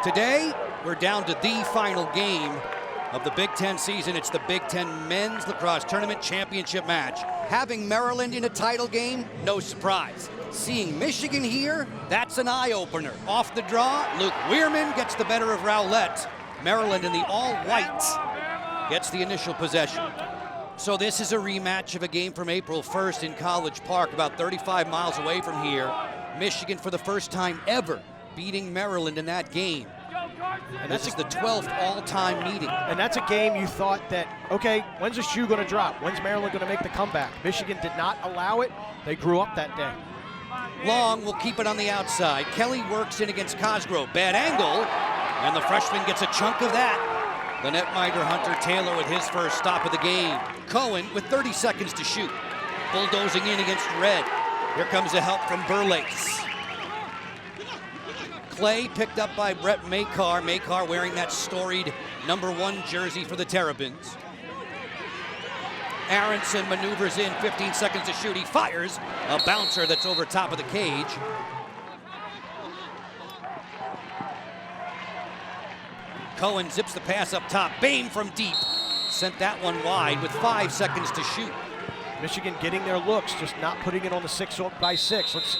Today, we're down to the final game of the Big Ten season. It's the Big Ten Men's Lacrosse Tournament Championship match. Having Maryland in a title game, no surprise. Seeing Michigan here, that's an eye-opener. Off the draw, Luke Weirman gets the better of Rowlett. Maryland in the all-white gets the initial possession. So this is a rematch of a game from April 1st in College Park, about 35 miles away from here. Michigan, for the first time ever, beating Maryland in that game. And this is the 12th all-time meeting. And that's a game you thought that, okay, when's the shoe going to drop? When's Maryland going to make the comeback? Michigan did not allow it. They grew up that day. Long will keep it on the outside. Kelly works in against Cosgrove. Bad angle, and the freshman gets a chunk of that. The netminder Hunter Taylor with his first stop of the game. Cohen with 30 seconds to shoot. Bulldozing in against Red. Here comes the help from Burlace. Clay picked up by Brett Makar. Makar wearing that storied #1 jersey for the Terrapins. Aronson maneuvers in, 15 seconds to shoot. He fires a bouncer that's over top of the cage. Cohen zips the pass up top. Boehm from deep sent that one wide with 5 seconds to shoot. Michigan getting their looks, just not putting it on the 6x6.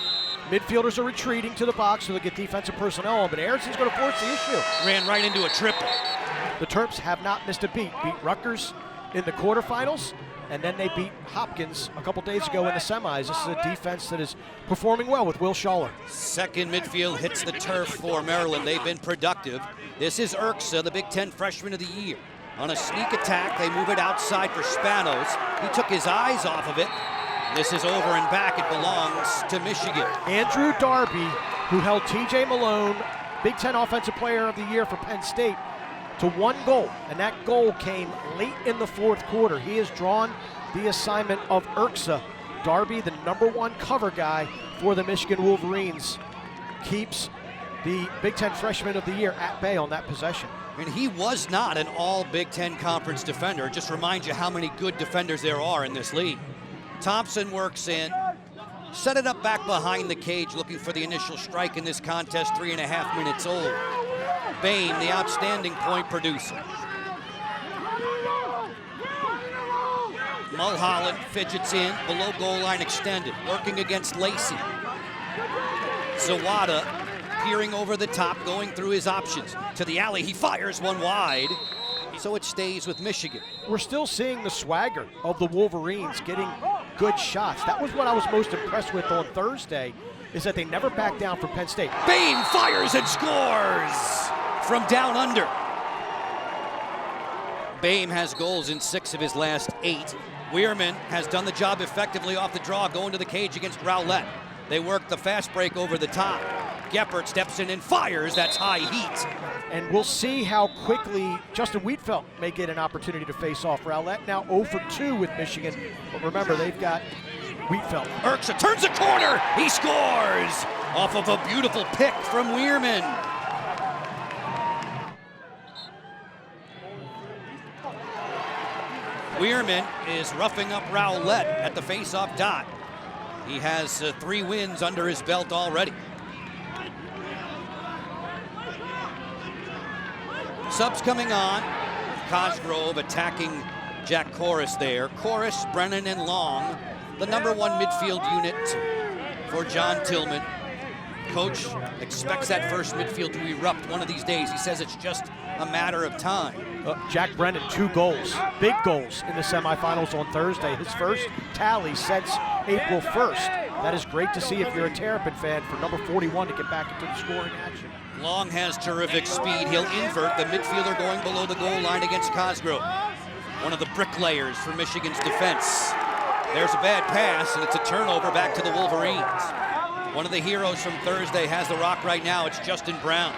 Midfielders are retreating to the box so they get defensive personnel on, but Aronson's going to force the issue. Ran right into a triple. The Terps have not missed a beat. Beat Rutgers in the quarterfinals, and then they beat Hopkins a couple days ago in the semis. This is a defense that is performing well with Will Schaller. Second midfield hits the turf for Maryland. They've been productive. This is Urksa, the Big Ten Freshman of the Year. On a sneak attack, they move it outside for Spanos. He took his eyes off of it. This is over and back. It belongs to Michigan. Andrew Darby, who held TJ Malone, Big Ten Offensive Player of the Year for Penn State, to 1 goal, and that goal came late in the 4th quarter. He has drawn the assignment of Urksa. Darby, the #1 cover guy for the Michigan Wolverines, keeps the Big Ten Freshman of the Year at bay on that possession. I mean, he was not an all Big Ten Conference defender. It just reminds you how many good defenders there are in this league. Thompson works in, set it up back behind the cage, looking for the initial strike in this contest, 3.5 minutes old. Boehm, the outstanding point producer. Mulholland fidgets in, below goal line extended, working against Lacey. Zawada peering over the top, going through his options. To the alley, he fires one wide, so it stays with Michigan. We're still seeing the swagger of the Wolverines getting good shots. That was what I was most impressed with on Thursday, is that they never backed down from Penn State. Boehm fires and scores from down under. Boehm has goals in 6 of his last 8. Weirman has done the job effectively off the draw, going to the cage against Rowlett. They work the fast break over the top. Geppert steps in and fires. That's high heat. And we'll see how quickly Justin Wheatfeld may get an opportunity to face off. Rowlett now 0 for 2 with Michigan, but remember, they've got Wheatfeld. Urksa turns the corner. He scores off of a beautiful pick from Weirman. Weirman is roughing up Rowlett at the face-off dot. He has 3 wins under his belt already. Subs coming on. Cosgrove attacking Jack Corus there. Corus, Brennan, and Long, the #1 midfield unit for John Tillman. Coach expects that first midfield to erupt one of these days. He says it's just a matter of time. Jack Brennan, 2 goals, big goals in the semifinals on Thursday. His first tally since April 1st. That is great to see if you're a Terrapin fan for number 41 to get back into the scoring action. Long has terrific speed. He'll invert the midfielder going below the goal line against Cosgrove. One of the bricklayers for Michigan's defense. There's a bad pass, and it's a turnover back to the Wolverines. One of the heroes from Thursday has the rock right now. It's Justin Brown.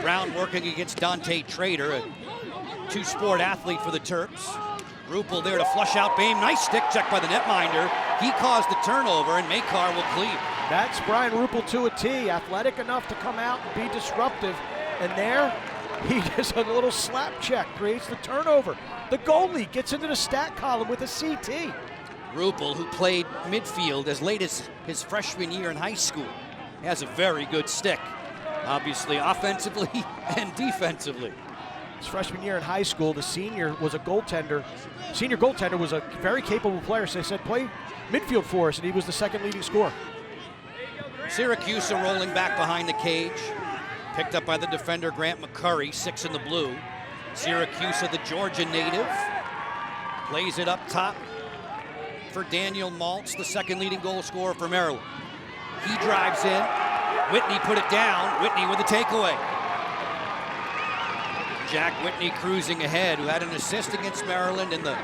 Brown working against Dante Trader, a 2-sport athlete for the Terps. Ruppel there to flush out Boehm. Nice stick check by the netminder. He caused the turnover, and Makar will clear. That's Brian Ruppel to a T. Athletic enough to come out and be disruptive. And there, he does a little slap check, creates the turnover. The goalie gets into the stat column with a CT. Ruppel, who played midfield as late as his freshman year in high school, has a very good stick. obviously offensively and defensively. His freshman year in high school, the senior was a goaltender. Senior goaltender was a very capable player, so they said, play midfield for us, and he was the second leading scorer. Syracuse are rolling back behind the cage. Picked up by the defender, Grant McCurry, 6 in the blue. Syracuse, the Georgia native, plays it up top for Daniel Maltz, the second leading goal scorer for Maryland. He drives in. Whitney put it down. Whitney with the takeaway. Jack Whitney cruising ahead, who had an assist against Maryland in the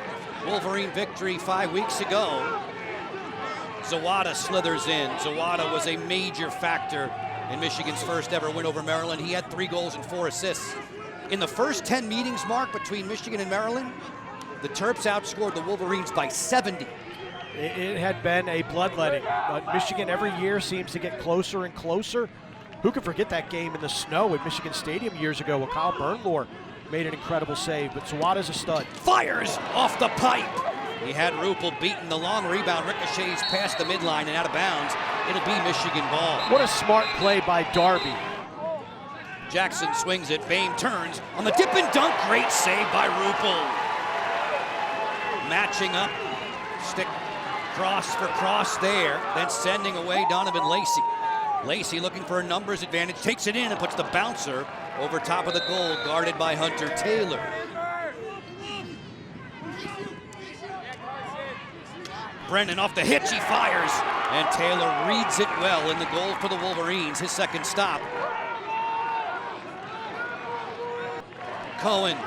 Wolverine victory 5 weeks ago. Zawada slithers in. Zawada was a major factor in Michigan's first ever win over Maryland. He had 3 goals and 4 assists. In the first 10 meetings, Mark, between Michigan and Maryland, the Terps outscored the Wolverines by 70. It had been a bloodletting, but Michigan every year seems to get closer and closer. Who could forget that game in the snow at Michigan Stadium years ago where Kyle Bernlohr made an incredible save, but Zawada's a stud. Fires off the pipe. He had Rupel beaten. The long rebound ricochets past the midline and out of bounds. It'll be Michigan ball. What a smart play by Darby. Jackson swings it. Boehm turns on the dip and dunk. Great save by Rupel. Matching up. Stick cross for cross there. Then sending away Donovan Lacey. Lacey looking for a numbers advantage. Takes it in and puts the bouncer over top of the goal, guarded by Hunter Taylor. Brennan off the hitch, he fires, and Taylor reads it well in the goal for the Wolverines, his second stop. Cohen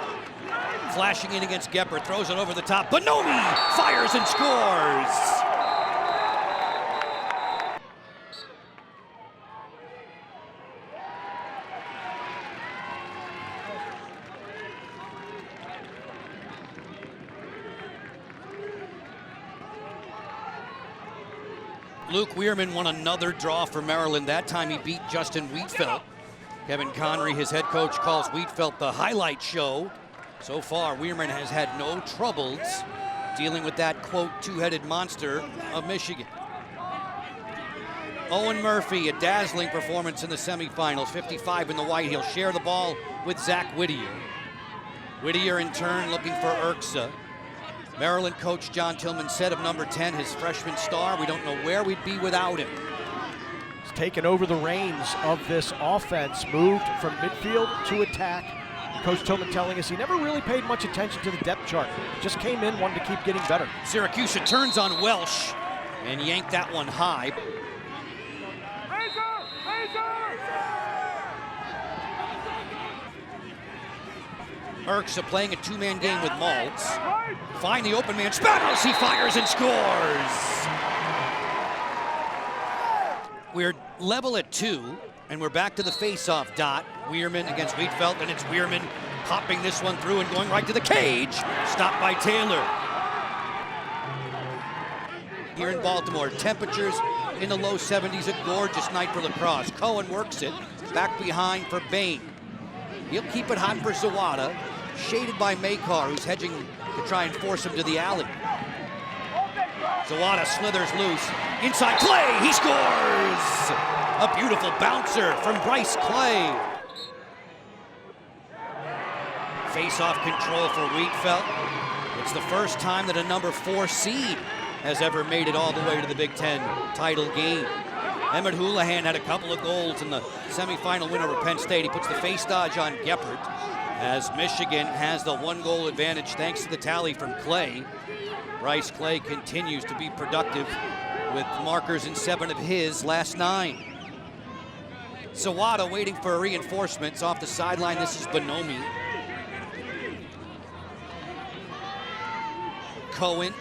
flashing in against Gepper, throws it over the top. Bonomi fires and scores! Luke Weirman won another draw for Maryland. That time he beat Justin Wheatfeld. Kevin Connery, his head coach, calls Wheatfeld the highlight show. So far, Weirman has had no troubles dealing with that, quote, two-headed monster of Michigan. Owen Murphy, a dazzling performance in the semifinals, 55 in the white. He'll share the ball with Zach Whittier. Whittier, in turn, looking for Urksa. Maryland coach John Tillman said of number 10, his freshman star, we don't know where we'd be without him. He's taken over the reins of this offense, moved from midfield to attack. Coach Tillman telling us he never really paid much attention to the depth chart. Just came in, wanted to keep getting better. Syracuse turns on Welsh and yanked that one high. Urksa playing a two-man game with Maltz. Find the open man, Spanos, he fires and scores! We're level at 2, and we're back to the face-off dot. Weirman against Wheatfeld, and it's Weirman popping this one through and going right to the cage. Stopped by Taylor. Here in Baltimore, temperatures in the low 70s, a gorgeous night for lacrosse. Cohen works it, back behind for Boehm. He'll keep it hot for Zawada, shaded by Makar, who's hedging to try and force him to the alley. Zawada slithers loose. Inside Clay, he scores! A beautiful bouncer from Bryce Clay. Face-off control for Wheatfeld. It's the first time that a number 4 seed has ever made it all the way to the Big Ten title game. Emmett Houlihan had a couple of goals in the semifinal win over Penn State. He puts the face dodge on Geppert as Michigan has the 1-goal advantage thanks to the tally from Clay. Bryce Clay continues to be productive with markers in 7 of his last 9. Zawada waiting for reinforcements off the sideline. This is Bonomi. Cohen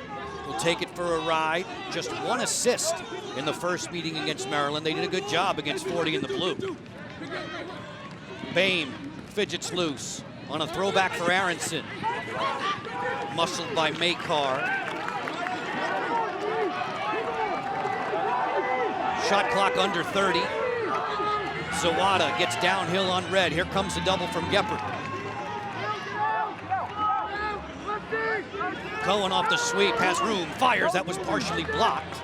will take it for a ride. Just 1 assist in the first meeting against Maryland. They did a good job against 40 in the blue. Boehm fidgets loose on a throwback for Aronson. Muscled by Makar. Shot clock under 30. Zawada gets downhill on red. Here comes the double from Geppert. Cohen off the sweep, has room, fires, that was partially blocked.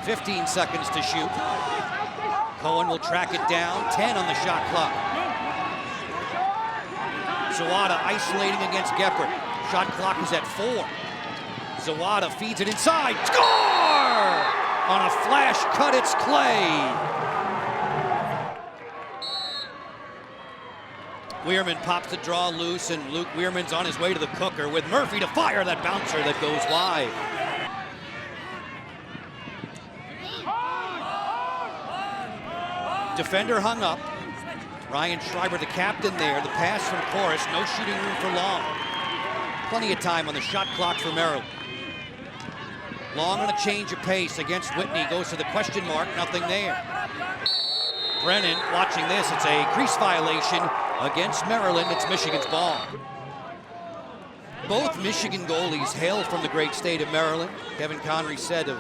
15 seconds to shoot. Cohen will track it down, 10 on the shot clock. Zawada isolating against Geppert. Shot clock is at 4. Zawada feeds it inside, score! On a flash cut, it's Clay. Weirman pops the draw loose, and Luke Weirman's on his way to the cooker with Murphy to fire that bouncer that goes wide. Defender hung up. Ryan Schreiber, the captain there. The pass from Chorus, no shooting room for Long. Plenty of time on the shot clock for Maryland. Long on a change of pace against Whitney, goes to the question mark, nothing there. Brennan watching this, it's a crease violation against Maryland, it's Michigan's ball. Both Michigan goalies hail from the great state of Maryland. Kevin Connery said of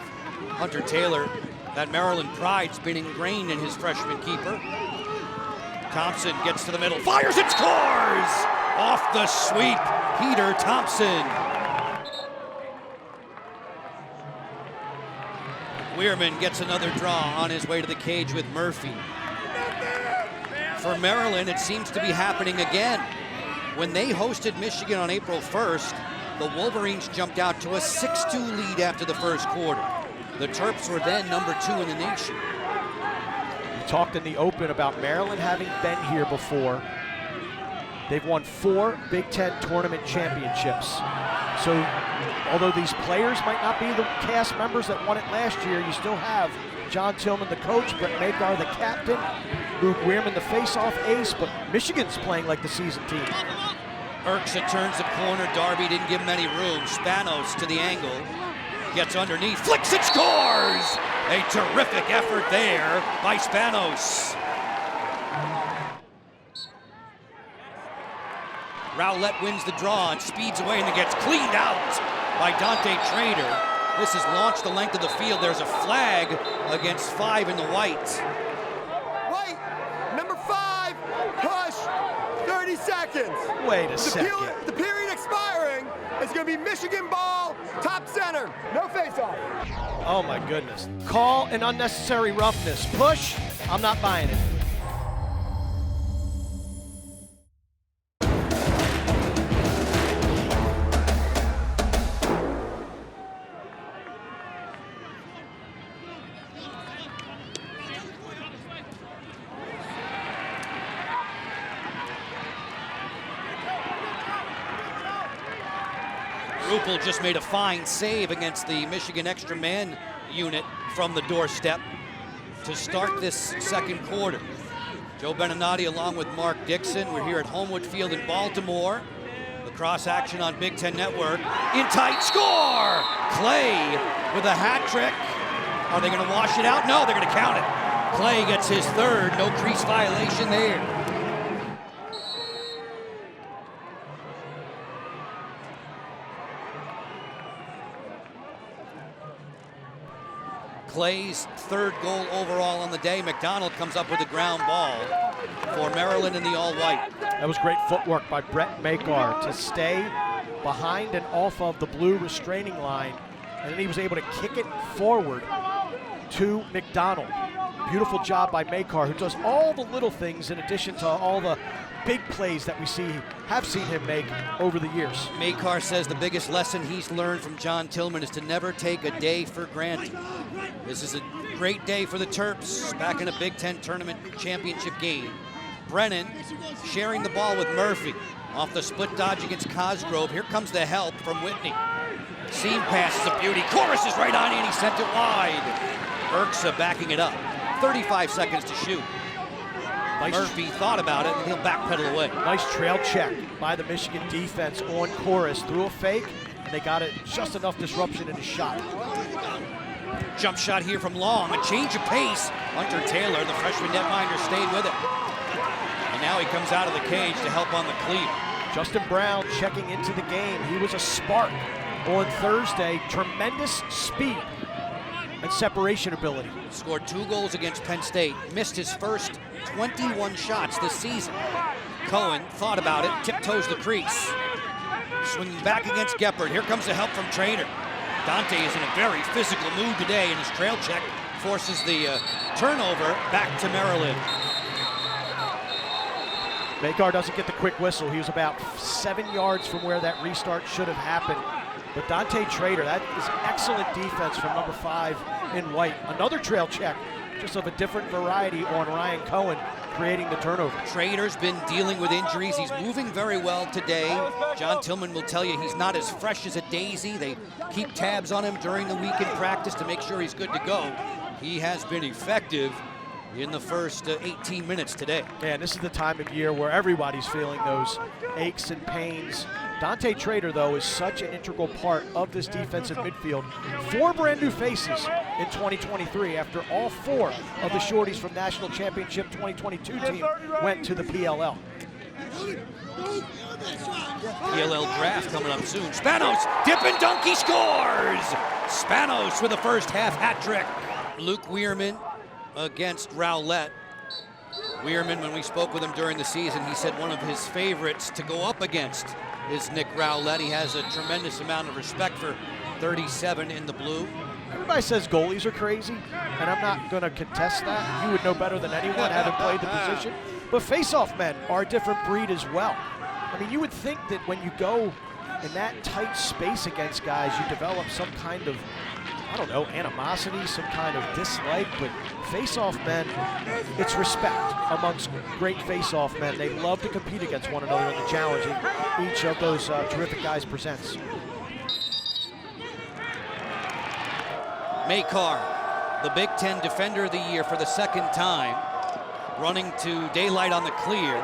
Hunter Taylor that Maryland pride's been ingrained in his freshman keeper. Thompson gets to the middle, fires and scores! Off the sweep, Peter Thompson. Weirman gets another draw on his way to the cage with Murphy. For Maryland, it seems to be happening again. When they hosted Michigan on April 1st, the Wolverines jumped out to a 6-2 lead after the first quarter. The Terps were then number 2 in the nation. We talked in the open about Maryland having been here before. They've won 4 Big Ten tournament championships. So although these players might not be the cast members that won it last year, you still have John Tillman, the coach, Brett Makar, the captain, Luke Weirman, the face-off ace, but Michigan's playing like the seasoned team. Urksa turns the corner. Darby didn't give him any room. Spanos to the angle. Gets underneath, flicks and scores! A terrific effort there by Spanos. Rowlett wins the draw and speeds away and then gets cleaned out by Dante Trader. This has launched the length of the field. There's a flag against 5 in the white. White, number 5, push, 30 seconds. Wait a second. The period expiring is going to be Michigan ball, top center, no face-off. Oh my goodness. Call an unnecessary roughness. Push, I'm not buying it. Ruppel just made a fine save against the Michigan extra man unit from the doorstep to start this second quarter. Joe Beninati along with Mark Dixon. We're here at Homewood Field in Baltimore. Lacrosse action on Big Ten Network. In tight, score! Clay with a hat trick. Are they going to wash it out? No, they're going to count it. Clay gets his third, no crease violation there. Clay's third goal overall on the day. McDonald comes up with a ground ball for Maryland in the all-white. That was great footwork by Brett Makar to stay behind and off of the blue restraining line, and then he was able to kick it forward to McDonald. Beautiful job by Makar, who does all the little things in addition to all the big plays that we have seen him make over the years. Makar says the biggest lesson he's learned from John Tillman is to never take a day for granted. This is a great day for the Terps, back in a Big Ten tournament championship game. Brennan sharing the ball with Murphy. Off the split dodge against Cosgrove. Here comes the help from Whitney. Seam pass is a beauty. Chorus is right on it, and he sent it wide. Urksa backing it up. 35 seconds to shoot. Murphy thought about it, and he'll backpedal away. Nice trail check by the Michigan defense on Chorus. Threw a fake, and they got it just enough disruption in his shot. Jump shot here from Long, a change of pace. Hunter Taylor, the freshman netminder, stayed with it. And now he comes out of the cage to help on the cleat. Justin Brown checking into the game. He was a spark on Thursday. Tremendous speed and separation ability. Scored 2 goals against Penn State. Missed his first 21 shots this season. Cohen thought about it, tiptoes the crease. Swinging back against Geppert. Here comes the help from Trainer. Dante is in a very physical mood today, and his trail check forces the turnover back to Maryland. Makar doesn't get the quick whistle. He was about 7 yards from where that restart should have happened. But Dante Trader, that is excellent defense from number 5 in white. Another trail check, just of a different variety on Ryan Cohen, creating the turnover. Trader's been dealing with injuries. He's moving very well today. John Tillman will tell you he's not as fresh as a daisy. They keep tabs on him during the week in practice to make sure he's good to go. He has been effective in the first 18 minutes today. And this is the time of year where everybody's feeling those aches and pains. Dante Trader, though, is such an integral part of this defensive midfield. 4 brand new faces in 2023 after all 4 of the shorties from National Championship 2022 team went to the PLL. PLL draft coming up soon. Spanos, dip and dunk, he scores! Spanos with the first half hat trick. Luke Weirman against Rowlett. Weirman, when we spoke with him during the season, he said one of his favorites to go up against is Nick Rowlett. He has a tremendous amount of respect for 37 in the blue. Everybody says goalies are crazy, and I'm not going to contest that. You would know better than anyone, having played the position. But face-off men are a different breed as well. I mean, you would think that when you go in that tight space against guys, you develop some kind of, I don't know, animosity, some kind of dislike, but face-off men, it's respect amongst great face-off men. They love to compete against one another in the challenge each of those terrific guys presents. Makar, the Big Ten Defender of the Year for the second time, running to daylight on the clear.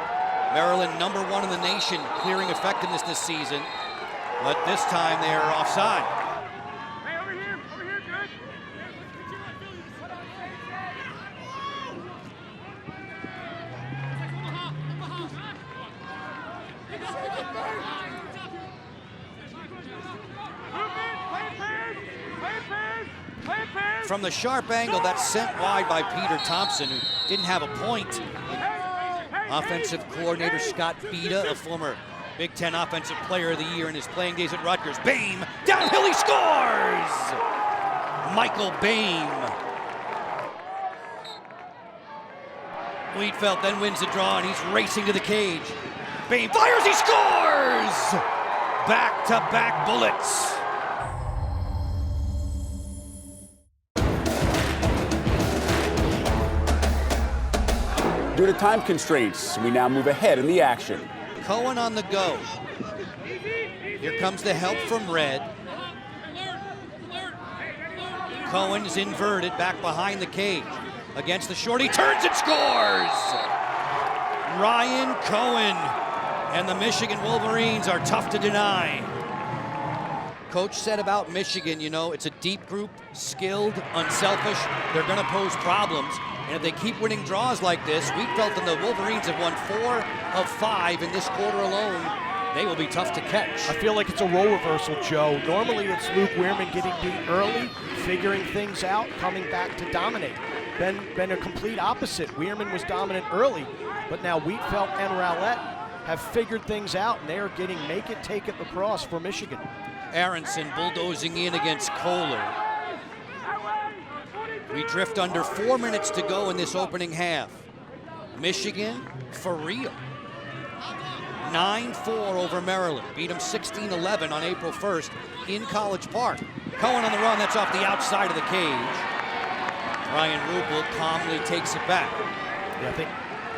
Maryland #1 in the nation, clearing effectiveness this season, but this time they are offside. From the sharp angle, that's sent wide by Peter Thompson, who didn't have a point. Offensive coordinator Scott Beda, a former Big Ten Offensive Player of the Year in his playing days at Rutgers. Boehm, downhill, he scores! Michael Boehm. Wheatfeld then wins the draw, and he's racing to the cage. Boehm fires, he scores! Back-to-back bullets. Due to time constraints, we now move ahead in the action. Cohen on the go. Here comes the help from Red. Cohen is inverted back behind the cage. Against the short, he turns and scores! Ryan Cohen and the Michigan Wolverines are tough to deny. Coach said about Michigan, you know, it's a deep group, skilled, unselfish. They're gonna pose problems. And if they keep winning draws like this, Wheatfeld and the Wolverines have won 4 of 5 in this quarter alone. They will be tough to catch. I feel like it's a role reversal, Joe. Normally it's Luke Weirman getting beat early, figuring things out, coming back to dominate. Been a complete opposite. Weirman was dominant early, but now Wheatfeld and Rowlett have figured things out, and they are getting make it, take it across for Michigan. Aronson bulldozing in against Kohler. We drift under 4 minutes to go in this opening half. Michigan, for real. 9-4 over Maryland. Beat them 16-11 on April 1st in College Park. Cohen on the run, that's off the outside of the cage. Ryan Rupel calmly takes it back. Yeah, I think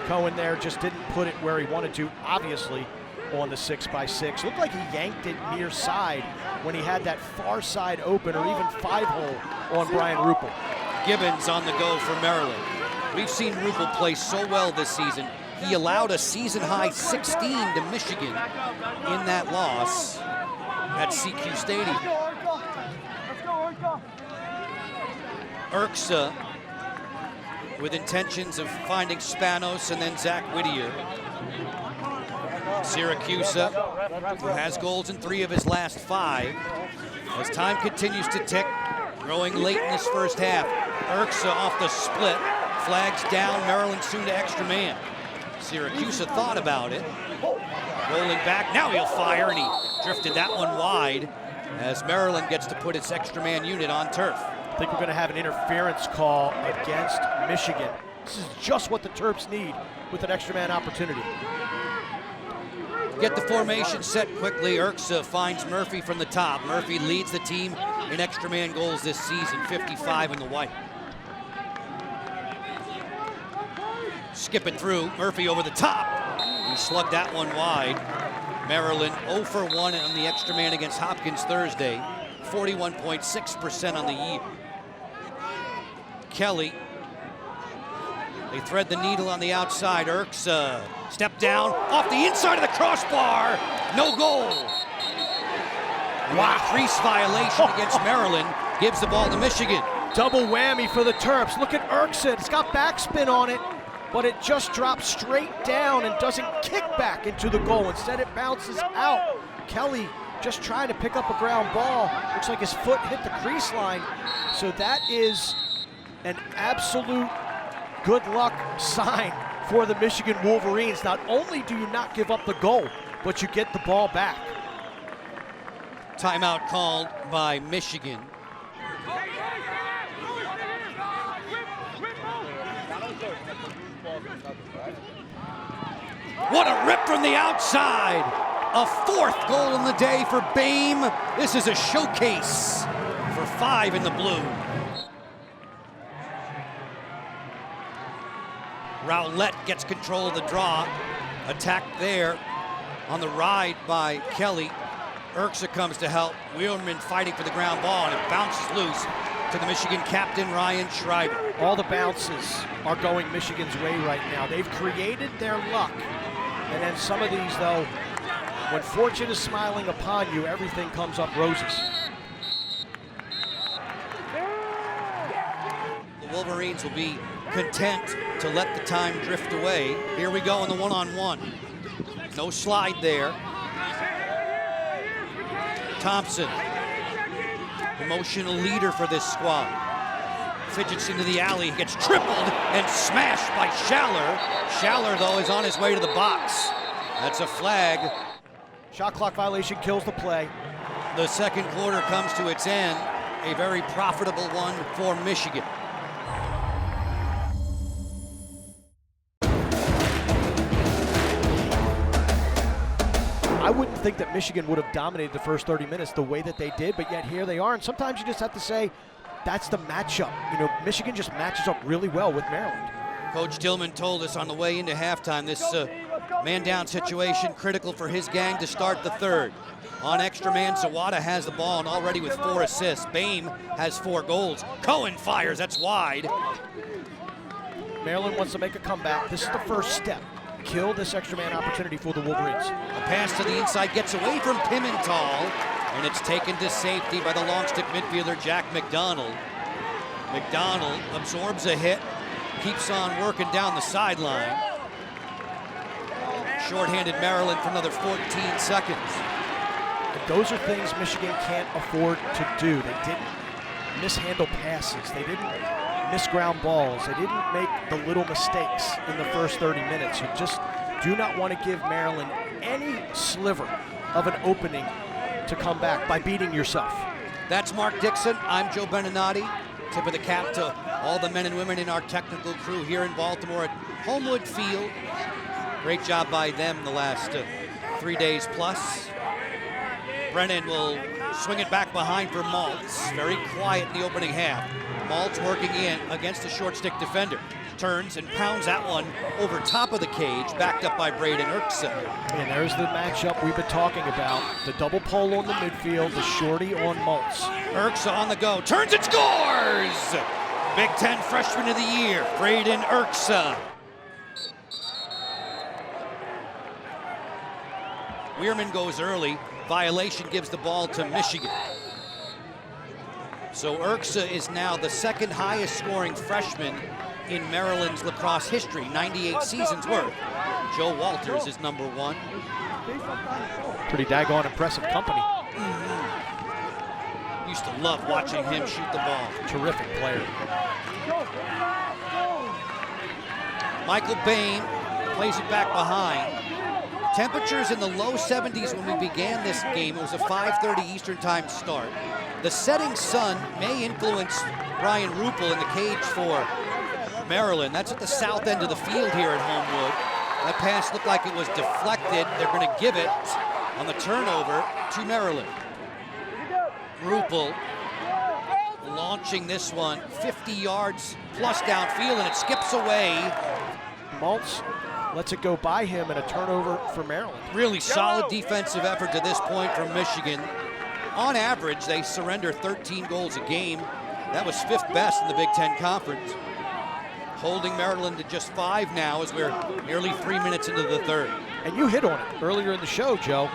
Cohen there just didn't put it where he wanted to, obviously, on the 6x6. Looked like he yanked it near side when he had that far side open, or even 5-hole on Brian Rupel. Gibbons on the go for Maryland. We've seen Rupel play so well this season. He allowed a season-high 16 to Michigan in that loss at CQ Stadium. Urksa with intentions of finding Spanos and then Zach Whittier. Syracuse, who has goals in 3 of his last 5. As time continues to tick, growing late in this first half. Urksa off the split, flags down, Maryland soon to extra man. Syracuse thought about it. Rolling back, now he'll fire, and he drifted that one wide as Maryland gets to put its extra man unit on turf. I think we're going to have an interference call against Michigan. This is just what the Terps need with an extra man opportunity. Get the formation set quickly. Urksa finds Murphy from the top. Murphy leads the team in extra man goals this season, 55 in the white. Skip it through, Murphy over the top. He slugged that one wide. Maryland 0 for 1 on the extra man against Hopkins Thursday, 41.6% on the year. Kelly, they thread the needle on the outside. Urksa, step down, off the inside of the crossbar, no goal. Wow. Crease violation against Maryland, gives the ball to Michigan. Double whammy for the Terps. Look at Urksa, it's got backspin on it, but it just drops straight down and doesn't kick back into the goal. Instead, it bounces out. Kelly just trying to pick up a ground ball. Looks like his foot hit the crease line. So that is an absolute good luck sign for the Michigan Wolverines. Not only do you not give up the goal, but you get the ball back. Timeout called by Michigan. What a rip from the outside. A 4th goal in the day for Boehm. This is a showcase for 5 in the blue. Rowlett gets control of the draw. Attack there on the ride by Kelly. Urksa comes to help. Wheelman fighting for the ground ball, and it bounces loose to the Michigan captain, Ryan Schreiber. All the bounces are going Michigan's way right now. They've created their luck. And then some of these, though, when fortune is smiling upon you, everything comes up roses. The Wolverines will be content to let the time drift away. Here we go in the one-on-one. No slide there. Thompson, emotional leader for this squad. Fidgets into the alley, gets tripled and smashed by Schaller. Schaller, though, is on his way to the box. That's a flag. Shot clock violation kills the play. The second quarter comes to its end. A very profitable one for Michigan. I wouldn't think that Michigan would have dominated the first 30 minutes the way that they did, but yet here they are. And sometimes you just have to say, that's the matchup. You know, Michigan just matches up really well with Maryland. Coach Tillman told us on the way into halftime, this man-down situation critical for his gang to start the third. On extra man, Zawada has the ball and already with 4 assists. Boehm has 4 goals. Cohen fires, that's wide. Maryland wants to make a comeback. This is the first step. Kill this extra man opportunity for the Wolverines. A pass to the inside gets away from Pimental, and it's taken to safety by the long stick midfielder Jack McDonald. McDonald absorbs a hit, keeps on working down the sideline. Short-handed Maryland for another 14 seconds. But those are things Michigan can't afford to do. They didn't mishandle passes. They didn't miss ground balls. They didn't make the little mistakes in the first 30 minutes. You just do not want to give Maryland any sliver of an opening to come back by beating yourself. That's Mark Dixon. I'm Joe Beninati. Tip of the cap to all the men and women in our technical crew here in Baltimore at Homewood Field. Great job by them the last 3 days plus. Brennan will swing it back behind for Maltz. Very quiet in the opening half. Maltz working in against the short stick defender. Turns and pounds that one over top of the cage, backed up by Braden Urksa. And there's the matchup we've been talking about. The double pole on the midfield, the shorty on Maltz. Urksa on the go, turns and scores! Big Ten freshman of the year, Braden Urksa. Weirman goes early. Violation gives the ball to Michigan. So Urksa is now the second highest scoring freshman in Maryland's lacrosse history, 98 seasons worth. Joe Walters is number 1. Pretty daggone impressive company. Used to love watching him shoot the ball. Terrific player. Michael Boehm plays it back behind. Temperatures in the low 70s when we began this game. It was a 5:30 Eastern time start. The setting sun may influence Brian Ruppel in the cage for Maryland. That's at the south end of the field here at Homewood. That pass looked like it was deflected. They're going to give it on the turnover to Maryland. Ruppel launching this one 50 yards plus downfield, and it skips away. Maltz lets it go by him, and a turnover for Maryland. Really solid defensive effort to this point from Michigan. On average, they surrender 13 goals a game. That was 5th best in the Big Ten Conference. Holding Maryland to just 5 now as we're nearly 3 minutes into the third. And you hit on it earlier in the show, Joe.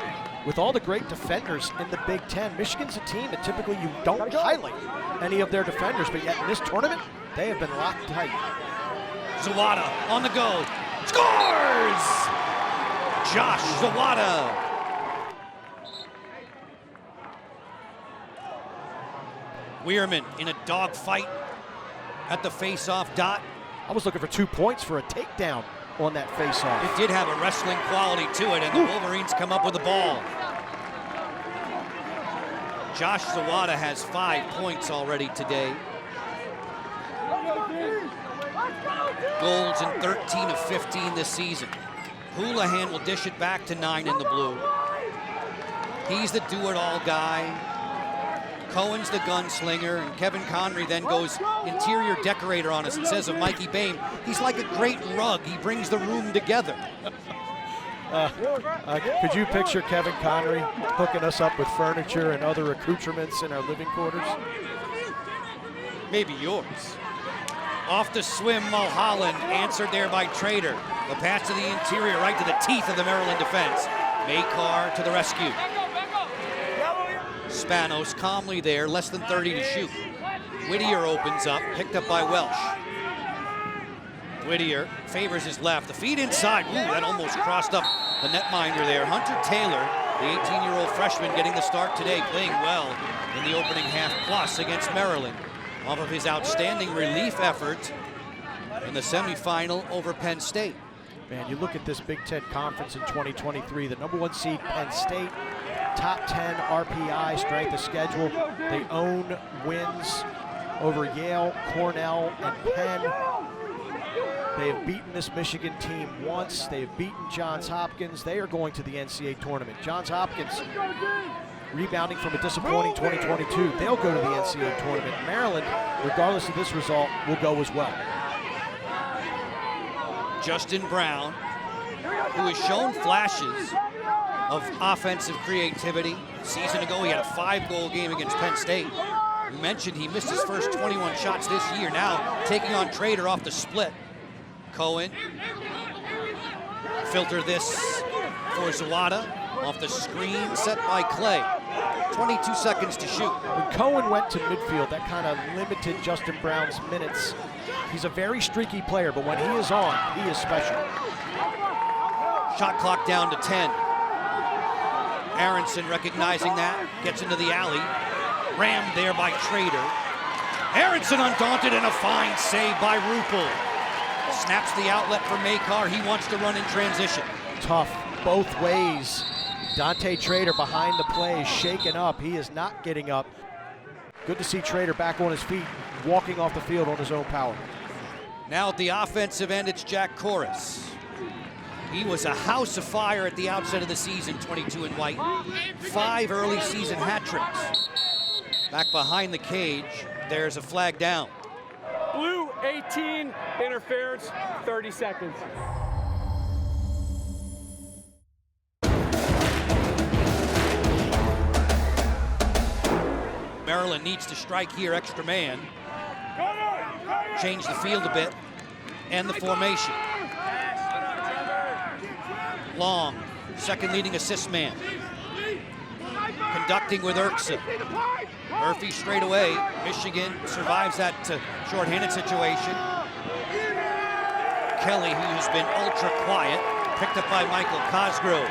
With all the great defenders in the Big Ten, Michigan's a team that typically you don't highlight any of their defenders, but yet in this tournament, they have been locked tight. Zawada on the go. Scores! Josh Zawada. Weirman in a dogfight at the face-off dot. I was looking for 2 points for a takedown on that face-off. It did have a wrestling quality to it, and the Wolverines come up with the ball. Josh Zawada has 5 points already today. Goals in 13 of 15 this season. Houlihan will dish it back to 9 in the blue. He's the do-it-all guy. Cohen's the gunslinger, and Kevin Conry then goes interior decorator on us and says of Mikey Boehm, he's like a great rug. He brings the room together. Could you picture Kevin Conry hooking us up with furniture and other accoutrements in our living quarters? Maybe yours. Off the swim, Mulholland, answered there by Trader. The pass to the interior, right to the teeth of the Maryland defense. Makar to the rescue. Spanos calmly there, less than 30 to shoot. Whittier opens up, picked up by Welsh. Whittier favors his left. The feed inside, ooh, that almost crossed up the netminder there. Hunter Taylor, the 18-year-old freshman, getting the start today, playing well in the opening half plus against Maryland, off of his outstanding relief effort in the semifinal over Penn State. Man, you look at this Big Ten Conference in 2023, the #1 seed Penn State, top 10 RPI, strength of schedule. They own wins over Yale, Cornell, and Penn. They have beaten this Michigan team once. They have beaten Johns Hopkins. They are going to the NCAA tournament. Johns Hopkins rebounding from a disappointing 2022. They'll go to the NCAA tournament. Maryland, regardless of this result, will go as well. Justin Brown, who has shown flashes of offensive creativity. A season ago, he had a 5-goal game against Penn State. We mentioned he missed his first 21 shots this year. Now taking on Trader off the split. Cohen, filter this for Zawada, off the screen, set by Clay. 22 seconds to shoot. When Cohen went to midfield, that kind of limited Justin Brown's minutes. He's a very streaky player, but when he is on, he is special. Shot clock down to 10. Aronson recognizing that, gets into the alley. Rammed there by Trader. Aronson undaunted, and a fine save by Ruppel. Snaps the outlet for Makar. He wants to run in transition. Tough both ways. Dante Trader behind the play, shaken up. He is not getting up. Good to see Trader back on his feet, walking off the field on his own power. Now at the offensive end, it's Jack Corus. He was a house of fire at the outset of the season, 22 in white. 5 early season hat tricks. Back behind the cage, there's a flag down. Blue 18, interference, 30 seconds. Maryland needs to strike here, extra man. Change the field a bit, and the formation. Long, second leading assist man. Conducting with Urksa. Murphy straight away. Michigan survives that shorthanded situation. Kelly, who has been ultra quiet, picked up by Michael Cosgrove.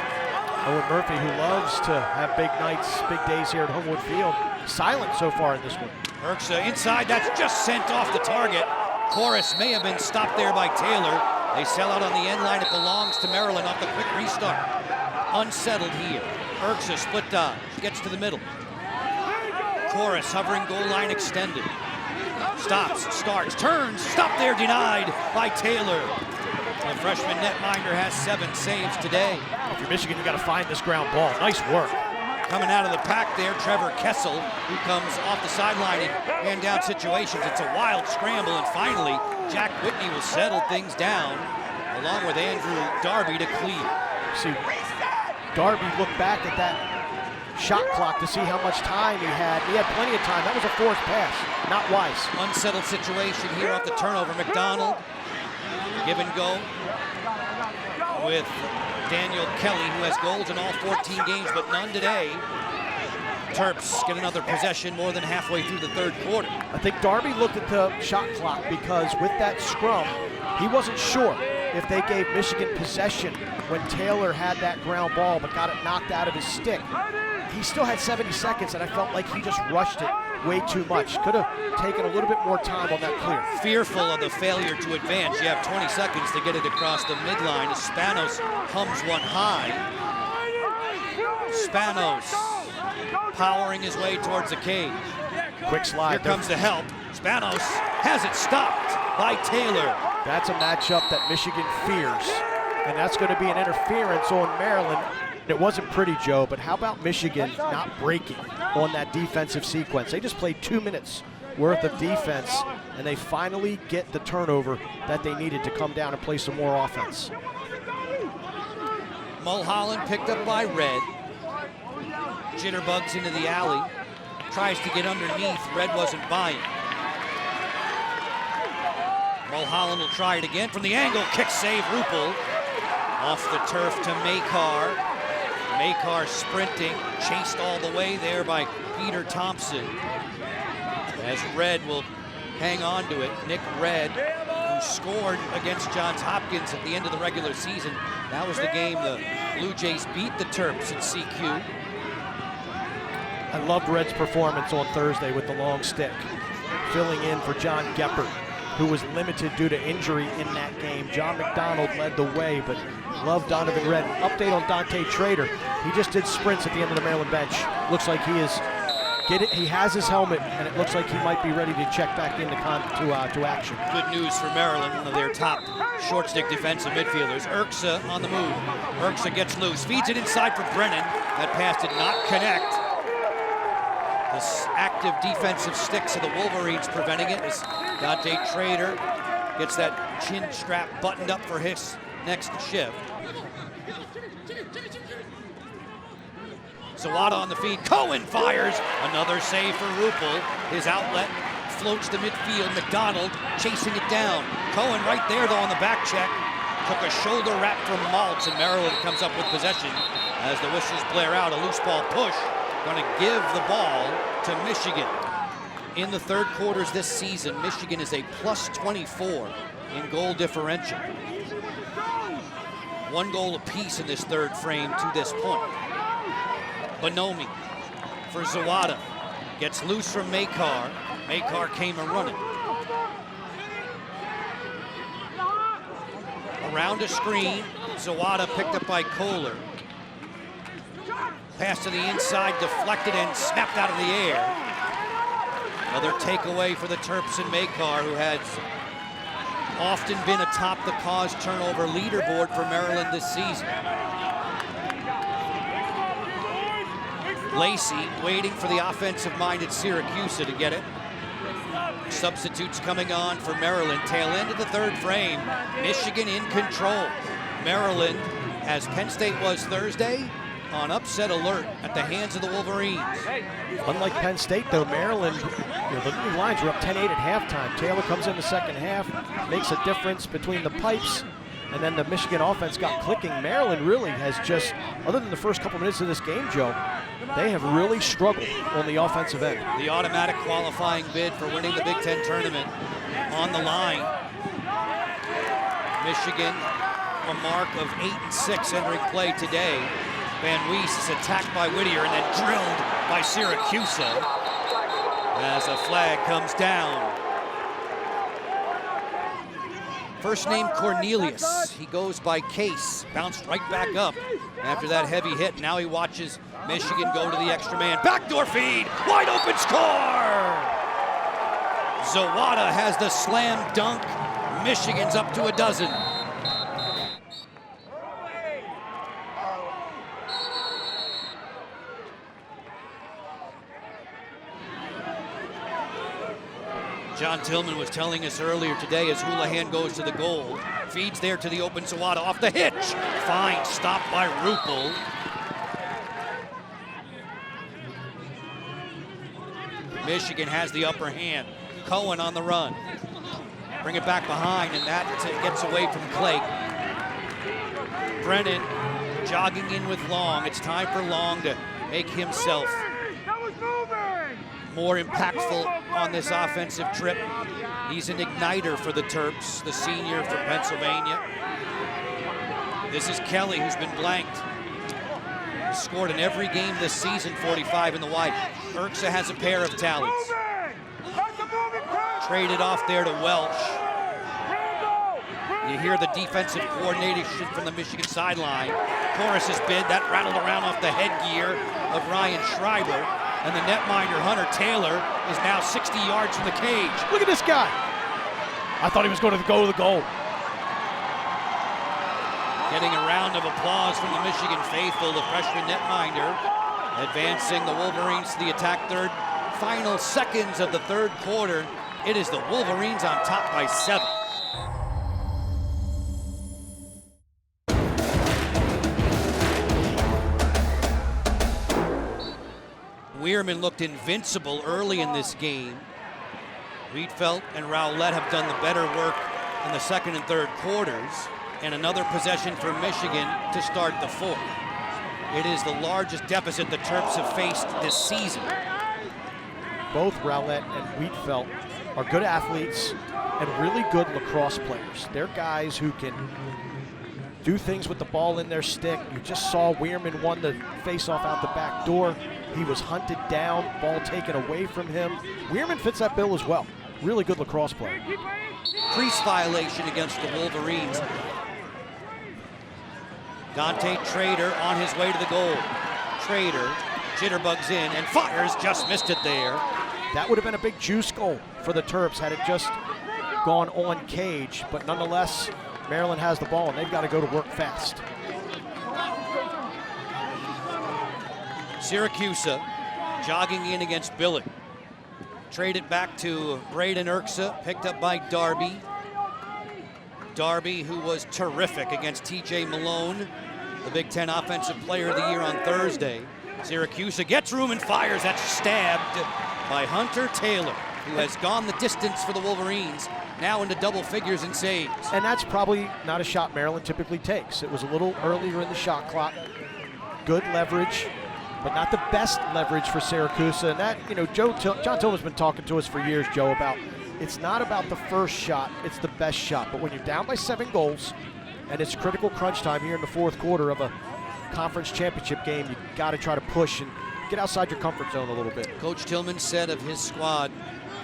Owen Murphy, who loves to have big nights, big days here at Homewood Field. Silent so far in this one. Urksa inside, that's just sent off the target. Corus may have been stopped there by Taylor. They sell out on the end line. It belongs to Maryland off the quick restart. unsettled here. Urksa split dodge, gets to the middle. Chorus hovering goal line extended. Stops, starts, turns, stop there, denied by Taylor. The freshman netminder has 7 saves today. If you're Michigan, you got to find this ground ball. Nice work. Coming out of the pack there, Trevor Kessel, who comes off the sideline in hand-down situations. It's a wild scramble, and finally, Jack Whitney will settle things down, along with Andrew Darby to clear. See, Darby looked back at that shot clock to see how much time he had. He had plenty of time. That was a forced pass, not wise. Unsettled situation here off the turnover. McDonald, give and go with Daniel Kelly, who has goals in all 14 games, but none today. Terps get another possession more than halfway through the third quarter. I think Darby looked at the shot clock because with that scrum, he wasn't sure if they gave Michigan possession when Taylor had that ground ball but got it knocked out of his stick. He still had 70 seconds, and I felt like he just rushed it way too much. Could have taken a little bit more time on that clear. Fearful of the failure to advance. You have 20 seconds to get it across the midline. Spanos hums one high. Spanos powering his way towards the cage. Quick slide. Here comes the help. Spanos has it stopped by Taylor. That's a matchup that Michigan fears, and that's going to be an interference on Maryland. It wasn't pretty, Joe, but how about Michigan not breaking on that defensive sequence? They just played 2 minutes worth of defense, and they finally get the turnover that they needed to come down and play some more offense. Mulholland picked up by Red. Jitterbugs into the alley. Tries to get underneath. Red wasn't buying. Mulholland will try it again from the angle. Kick save, Rupel. Off the turf to Makar. Makar sprinting, chased all the way there by Peter Thompson. As Red will hang on to it. Nick Red, who scored against Johns Hopkins at the end of the regular season. That was the game the Blue Jays beat the Terps in CQ. I loved Red's performance on Thursday with the long stick, filling in for John Geppert, who was limited due to injury in that game. John McDonald led the way, but loved Donovan Red. Update on Dante Trader. He just did sprints at the end of the Maryland bench. Looks like he has his helmet, and it looks like he might be ready to check back into action. Good news for Maryland, one of their top short stick defensive midfielders. Urksa on the move. Urksa gets loose, feeds it inside for Brennan. That pass did not connect. The active defensive sticks of the Wolverines preventing it as Dante Trader gets that chin strap buttoned up for his next shift. Zawada on the feed. Cohen fires. Another save for Rupel. His outlet floats to midfield. McDonald chasing it down. Cohen right there, though, on the back check. Took a shoulder wrap from Maltz, and Maryland comes up with possession as the whistles blare out. A loose ball push. Going to give the ball to Michigan. In the third quarters this season, Michigan is a plus 24 in goal differential. 1 goal apiece in this third frame to this point. Bonomi for Zawada. Gets loose from Makar. Makar came a-running. Around a screen. Zawada picked up by Kohler. Pass to the inside, deflected and snapped out of the air. Another takeaway for the Terps and Makar, who has often been atop the cause turnover leaderboard for Maryland this season. Lacey waiting for the offensive-minded Syracuse to get it. Substitutes coming on for Maryland. Tail end of the third frame. Michigan in control. Maryland, as Penn State was Thursday, on upset alert at the hands of the Wolverines. Unlike Penn State, though, Maryland, the new lines were up 10-8 at halftime. Taylor comes in the second half, makes a difference between the pipes, and then the Michigan offense got clicking. Maryland really has just, other than the first couple minutes of this game, Joe, they have really struggled on the offensive end. The automatic qualifying bid for winning the Big Ten tournament on the line. Michigan, a mark of 8-6 entering play today. Van Wees is attacked by Whittier and then drilled by Syracuse as a flag comes down. First name Cornelius. He goes by Case. Bounced right back up after that heavy hit. Now he watches Michigan go to the extra man. Backdoor feed. Wide open score. Zawada has the slam dunk. Michigan's up to a dozen. John Tillman was telling us earlier today as Houlihan goes to the goal. Feeds there to the open Zawada off the hitch. Fine stop by Rupel. Michigan has the upper hand. Cohen on the run. Bring it back behind, and that gets away from Clay. Brennan jogging in with Long. It's time for Long to make himself more impactful on this offensive trip. He's an igniter for the Terps, the senior from Pennsylvania. This is Kelly, who's been blanked. Scored in every game this season, 45 in the white. Urksa has a pair of tallies. Traded off there to Welch. You hear the defensive coordination from the Michigan sideline. Chorus's bid, that rattled around off the headgear of Ryan Schreiber. And the netminder, Hunter Taylor, is now 60 yards from the cage. Look at this guy. I thought he was going to go to the goal. Getting a round of applause from the Michigan faithful, the freshman netminder. Advancing the Wolverines to the attack third. Final seconds of the third quarter. It is the Wolverines on top by 7. Weirman looked invincible early in this game. Wiedfeldt and Rowlett have done the better work in the second and third quarters. And another possession for Michigan to start the fourth. It is the largest deficit the Terps have faced this season. Both Rowlett and Wiedfeldt are good athletes and really good lacrosse players. They're guys who can do things with the ball in their stick. You just saw Weirman won the face-off out the back door. He was hunted down, ball taken away from him. Weirman fits that bill as well. Really good lacrosse player. Crease violation against the Wolverines. Dante Trader on his way to the goal. Trader jitterbugs in and fires, just missed it there. That would have been a big juice goal for the Terps had it just gone on cage, but nonetheless, Maryland has the ball and they've got to go to work fast. Syracuse jogging in against Billick. Traded back to Braden Urksa, picked up by Darby. Darby, who was terrific against TJ Malone, the Big Ten Offensive Player of the Year on Thursday. Syracuse gets room and fires. That's stabbed by Hunter Taylor, who has gone the distance for the Wolverines, now into double figures in saves. And that's probably not a shot Maryland typically takes. It was a little earlier in the shot clock. Good leverage, but not the best leverage for Syracuse. And that, you know, John Tillman's been talking to us for years, Joe, about it's not about the first shot, it's the best shot. But when you're down by 7 goals, and it's critical crunch time here in the fourth quarter of a conference championship game, you got to try to push and get outside your comfort zone a little bit. Coach Tillman said of his squad,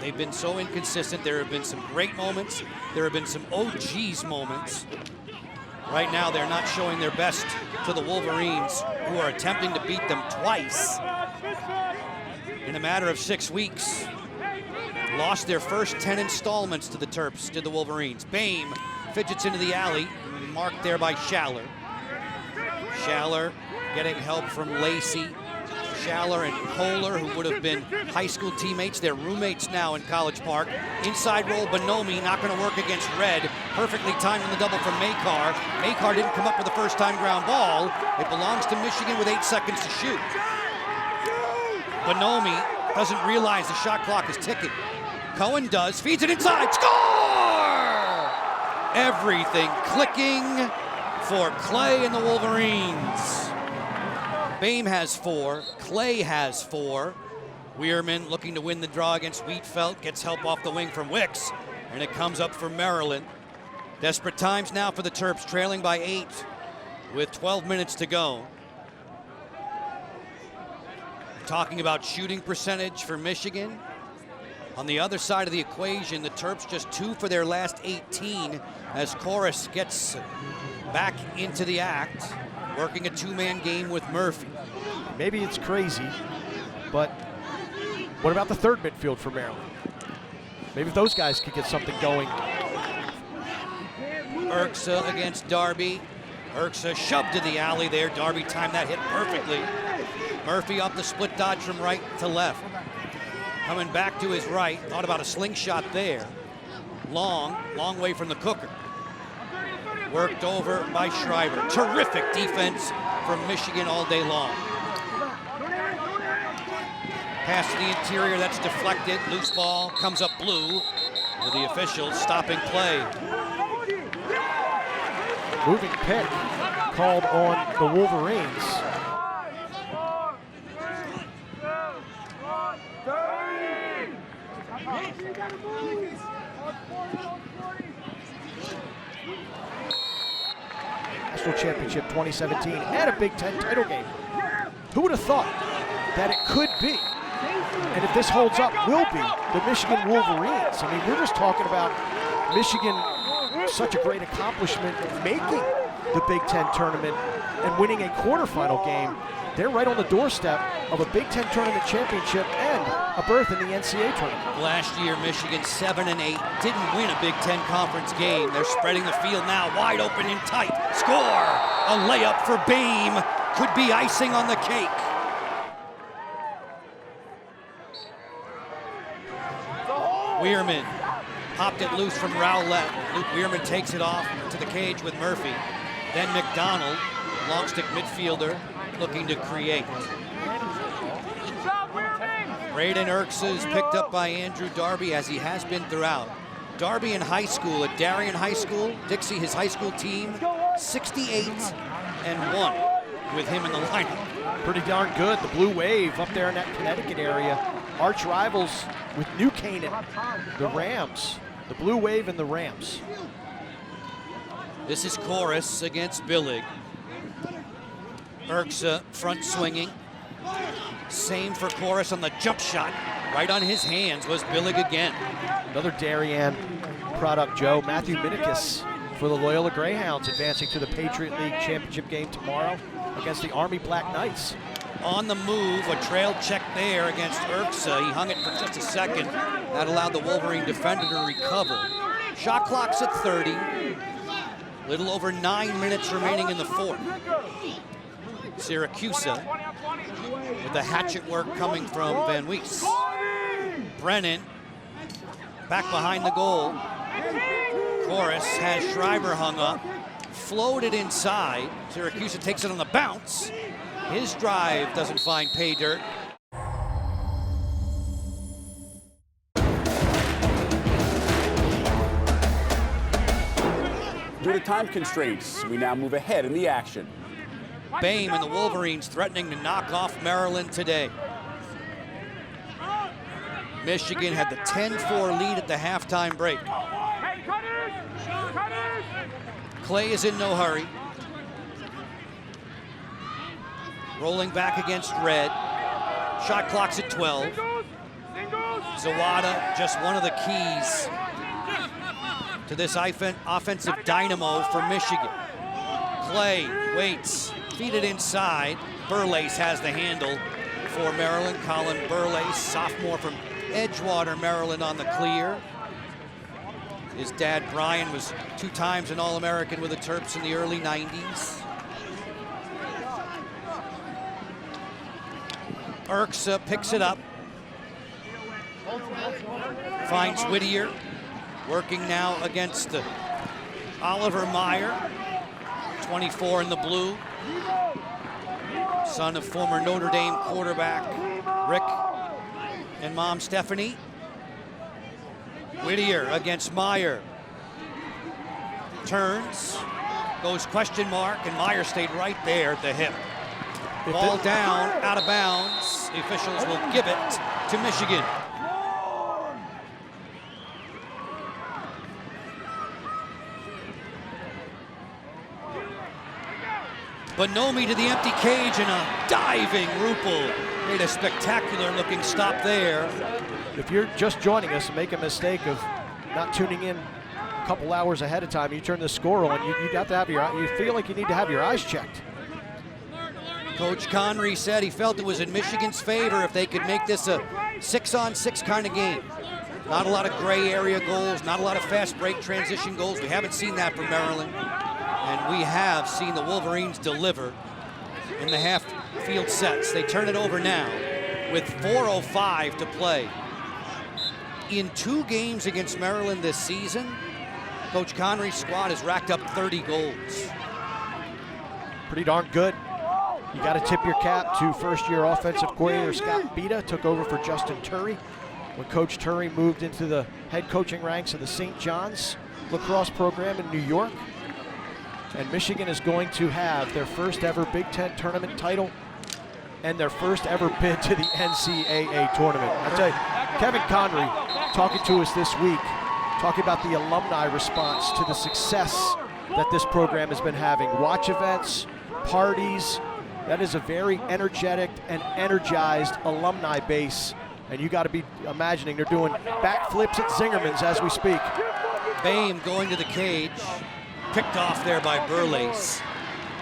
they've been so inconsistent. There have been some great moments. There have been some OGs moments. Right now, they're not showing their best to the Wolverines, who are attempting to beat them twice in a matter of 6 weeks. Lost their first 10 installments to the Terps, did the Wolverines. Boehm fidgets into the alley, marked there by Schaller. Schaller getting help from Lacey. Schaller and Kohler, who would have been high school teammates, they're roommates now in College Park. Inside roll, Bonomi not going to work against Red. Perfectly timed on the double from Makar. Makar didn't come up with a first-time ground ball. It belongs to Michigan with 8 seconds to shoot. Bonomi doesn't realize the shot clock is ticking. Cohen does, feeds it inside, score! Everything clicking for Clay and the Wolverines. Boehm has 4, Clay has 4. Weirman looking to win the draw against Wiedfeldt, gets help off the wing from Wicks, and it comes up for Maryland. Desperate times now for the Terps, trailing by 8 with 12 minutes to go. Talking about shooting percentage for Michigan. On the other side of the equation, the Terps just 2 for their last 18 as Chorus gets back into the act, working a 2-man game with Murphy. Maybe it's crazy, but what about the third midfield for Maryland? Maybe if those guys could get something going. Urksa against Darby. Urksa shoved to the alley there. Darby timed that hit perfectly. Murphy off the split dodge from right to left. Coming back to his right, thought about a slingshot there. Long way from the cooker. Worked over by Schreiber. Terrific defense from Michigan all day long. Pass to the interior, that's deflected. Loose ball, comes up blue. With the officials stopping play. Moving pick called on the Wolverines. National Championship 2017 and a Big Ten title game. Who would have thought that it could be, and if this holds up, will be the Michigan Wolverines? I mean, we're just talking about Michigan, such a great accomplishment making the Big Ten tournament and winning a quarterfinal game. They're right on the doorstep of a Big Ten tournament championship and a berth in the NCAA tournament. Last year, Michigan 7-8, didn't win a Big Ten conference game. They're spreading the field now, wide open and tight. Score! A layup for Boehm, could be icing on the cake. Weirman popped it loose from Rowlett. Luke Weirman takes it off to the cage with Murphy. Then McDonald, long stick midfielder, looking to create. Braden Urksa is picked up by Andrew Darby, as he has been throughout. Darby in high school, at Darien High School, Dixie, his high school team, 68-1 with him in the lineup. Pretty darn good. The Blue Wave up there in that Connecticut area. Arch rivals with New Canaan, the Rams. The Blue Wave and the Rams. This is Chorus against Billig. Urksa front swinging. Same for Chorus on the jump shot. Right on his hands was Billig again. Another Darien product, Joe. Matthew Minikis for the Loyola Greyhounds, advancing to the Patriot League championship game tomorrow against the Army Black Knights. On the move, a trail check there against Urksa. He hung it for just a second. That allowed the Wolverine defender to recover. Shot clock's at 30. Little over 9 minutes remaining in the fourth. Syracuse with the hatchet work coming from Van Wees. Brennan back behind the goal. Chorus has Schreiber hung up. Floated inside. Syracuse takes it on the bounce. His drive doesn't find pay dirt. Due to time constraints, we now move ahead in the action. Boehm and the Wolverines threatening to knock off Maryland today. Michigan had the 10-4 lead at the halftime break. Clay is in no hurry. Rolling back against Red. Shot clock's at 12. Zawada, just one of the keys to this offensive dynamo for Michigan. Clay waits, feed it inside. Burlace has the handle for Maryland. Colin Burlace, sophomore from Edgewater, Maryland, on the clear. His dad, Brian, was 2 times an All-American with the Terps in the early 90s. Urksa picks it up. Finds Whittier. Working now against Oliver Meyer. 24 in the blue. Son of former Notre Dame quarterback Rick and mom Stephanie. Whittier against Meyer. Turns, goes question mark, and Meyer stayed right there at the hip. Ball down, out of bounds. The officials will give it to Michigan. Bonomi to the empty cage and a diving Rupel. Made a spectacular looking stop there. If you're just joining us and make a mistake of not tuning in a couple hours ahead of time, you turn the score on, you got to have you feel like you need to have your eyes checked. Coach Connery said he felt it was in Michigan's favor if they could make this a 6-on-6 kind of game. Not a lot of gray area goals, not a lot of fast break transition goals. We haven't seen that from Maryland. And we have seen the Wolverines deliver in the half field sets. They turn it over now with 4:05 to play. In 2 games against Maryland this season, Coach Connery's squad has racked up 30 goals. Pretty darn good. You got to tip your cap to first-year offensive coordinator Scott Bita, took over for Justin Turry when Coach Turry moved into the head coaching ranks of the St. John's lacrosse program in New York. And Michigan is going to have their first ever Big Ten tournament title and their first ever bid to the NCAA tournament. I tell you, Kevin Connery talking to us this week, talking about the alumni response to the success that this program has been having. Watch events, parties. That is a very energetic and energized alumni base. And you got to be imagining they're doing backflips at Zingerman's as we speak. Boehm going to the cage, picked off there by Burles.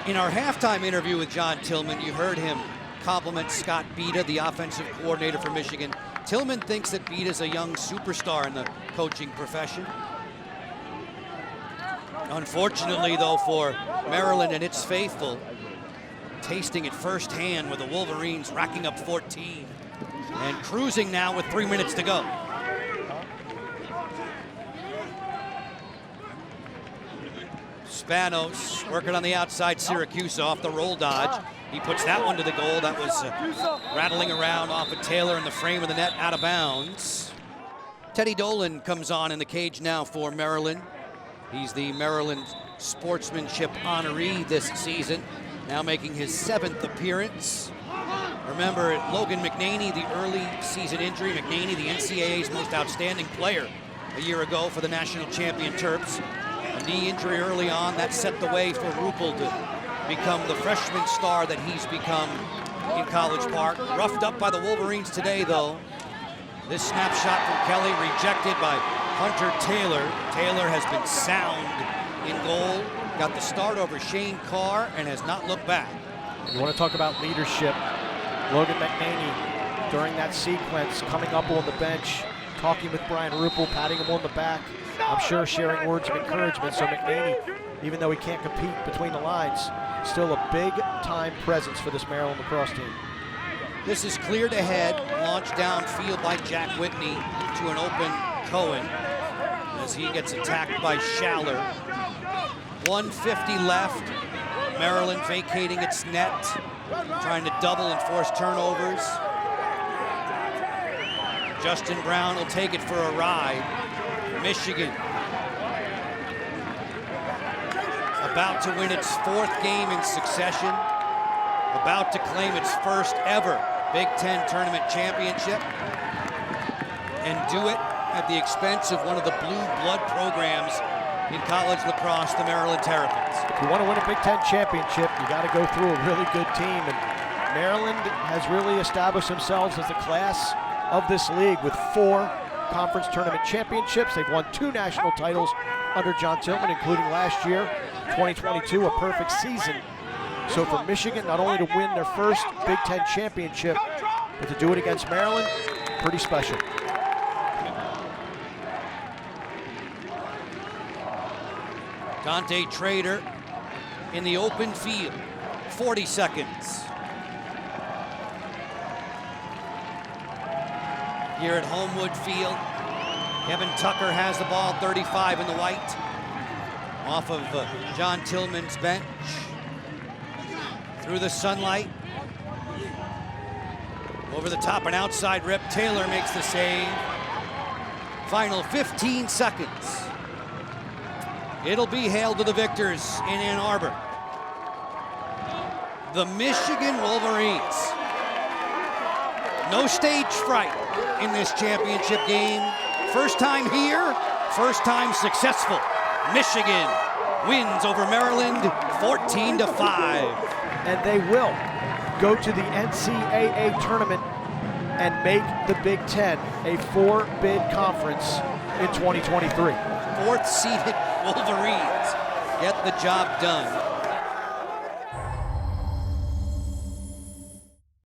In our halftime interview with John Tillman, you heard him compliment Scott Bita, the offensive coordinator for Michigan. Tillman thinks that Bita's a young superstar in the coaching profession. Unfortunately, though, for Maryland and its faithful, tasting it firsthand with the Wolverines racking up 14 and cruising now with 3 minutes to go. Spanos working on the outside, Syracuse off the roll dodge. He puts that one to the goal. That was rattling around off of Taylor in the frame of the net, out of bounds. Teddy Dolan comes on in the cage now for Maryland. He's the Maryland Sportsmanship honoree this season, now making his 7th appearance. Remember, Logan McNaney, the early season injury. McNaney, the NCAA's most outstanding player a year ago for the national champion Terps. A knee injury early on, that set the way for Rupel to become the freshman star that he's become in College Park. Roughed up by the Wolverines today, though. This snapshot from Kelly rejected by Hunter Taylor. Taylor has been sound in goal. Got the start over Shane Carr and has not looked back. You want to talk about leadership. Logan McNaney, during that sequence, coming up on the bench, talking with Brian Rupel, patting him on the back. I'm sure sharing words of encouragement. So McNaney, even though he can't compete between the lines, still a big-time presence for this Maryland lacrosse team. This is cleared ahead, launched downfield by Jack Whitney to an open Cohen as he gets attacked by Schaller. 150 left. Maryland vacating its net, trying to double and force turnovers. Justin Brown will take it for a ride. Michigan about to win its 4th game in succession, about to claim its first ever Big Ten tournament championship, and do it at the expense of one of the blue blood programs in college lacrosse, the Maryland Terrapins. If you want to win a Big Ten championship, you got to go through a really good team, and Maryland has really established themselves as the class of this league with 4 conference tournament championships. They've won 2 national titles under John Tillman, including last year, 2022, a perfect season. So for Michigan, not only to win their first Big Ten championship, but to do it against Maryland, pretty special. Dante Trader in the open field, 40 seconds. Here at Homewood Field, Kevin Tucker has the ball, 35 in the white, off of John Tillman's bench. Through the sunlight, over the top, an outside rip. Taylor makes the save. Final 15 seconds. It'll be hailed to the victors in Ann Arbor. The Michigan Wolverines. No stage fright in this championship game. First time here, first time successful. Michigan wins over Maryland 14-5. And they will go to the NCAA tournament and make the Big Ten a 4-bid conference in 2023. Fourth-seeded Wolverines get the job done.